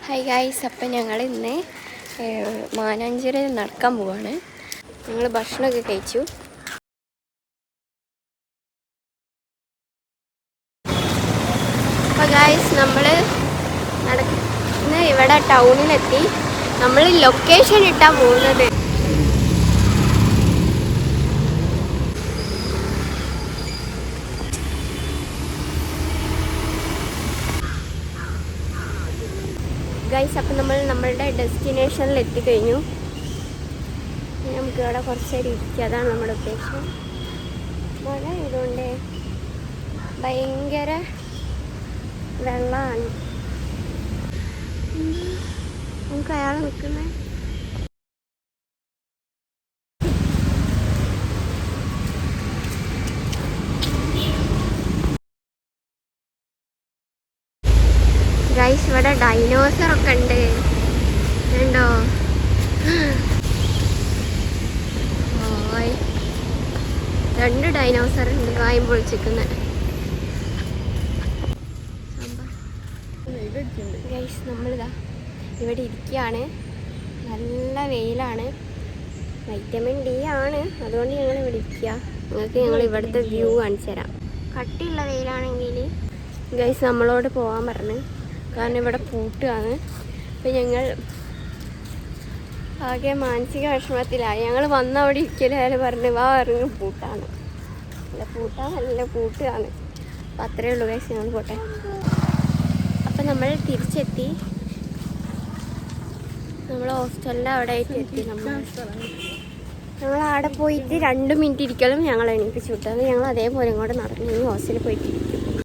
Hi guys, അപ്പം ഞങ്ങൾ ഇന്ന് മാനാഞ്ചിറയിൽ നടക്കാൻ പോവാണ്. ഞങ്ങൾ ഭക്ഷണമൊക്കെ കഴിച്ചു. അപ്പോൾ ഗായ്സ്, നമ്മൾ നടക്കുന്ന ഇവിടെ ടൗണിലെത്തി. നമ്മൾ ലൊക്കേഷൻ ഇട്ടാണ് പോകുന്നത്. ഗൈസ്, അപ്പം നമ്മൾ നമ്മളുടെ ഡെസ്റ്റിനേഷനിൽ എത്തിക്കഴിഞ്ഞു. നമുക്ക് ഇവിടെ കുറച്ച് നേരം ഇരിക്കുക, അതാണ് നമ്മുടെ ഉദ്ദേശം. മഴ ആയതുകൊണ്ട് ഭയങ്കര വെള്ളമാണ്. നമുക്ക് അയാൾ നിൽക്കുന്നത് ഗൈസ്, ഇവിടെ ഡൈനോസറൊക്കെ ഉണ്ട്. ഉണ്ടോ? രണ്ട് ഡൈനോസർ ഉണ്ട് വായും പൊളിച്ചിരിക്കുന്നത്. ഗൈസ്, നമ്മളിതാ ഇവിടെ ഇരിക്കുകയാണ്. നല്ല വെയിലാണ്, വൈറ്റമിൻ ഡി ആണ്, അതുകൊണ്ട് ഞങ്ങൾ ഇവിടെ ഇരിക്കുക. നിങ്ങൾക്ക് ഞങ്ങൾ ഇവിടുത്തെ വ്യൂ കാണിച്ചു തരാം. കട്ടിയുള്ള വെയിലാണെങ്കിൽ ഗൈസ് നമ്മളോട് പോകാൻ പറഞ്ഞു, കാരണം ഇവിടെ പൂട്ടുകയാണ്. അപ്പം ഞങ്ങൾ ആകെ മാനസിക വിഷമത്തിലായി. ഞങ്ങൾ വന്ന അവിടെ ഇരിക്കലും പറഞ്ഞ് വാ ഇറങ്ങി പൂട്ടാണ്. അല്ല, പൂട്ടാനല്ല, പൂട്ടുകയാണ്. അപ്പം അത്രയേ ഉള്ളൂ ഗൈസ്, ഞങ്ങൾ പോട്ടെ. അപ്പം നമ്മൾ തിരിച്ചെത്തി. നമ്മൾ ഹോസ്റ്റലിൻ്റെ അവിടെ ആയിട്ട് എത്തി. ഞങ്ങൾ അവിടെ പോയിട്ട് 2 മിനിറ്റ് ഇരിക്കലും ഞങ്ങൾ എണീപ്പിച്ചു വിട്ടത്. ഞങ്ങൾ അതേപോലെ ഇങ്ങോട്ട് നടന്നു ഹോസ്റ്റലിൽ പോയിട്ട് ഇരിക്കും.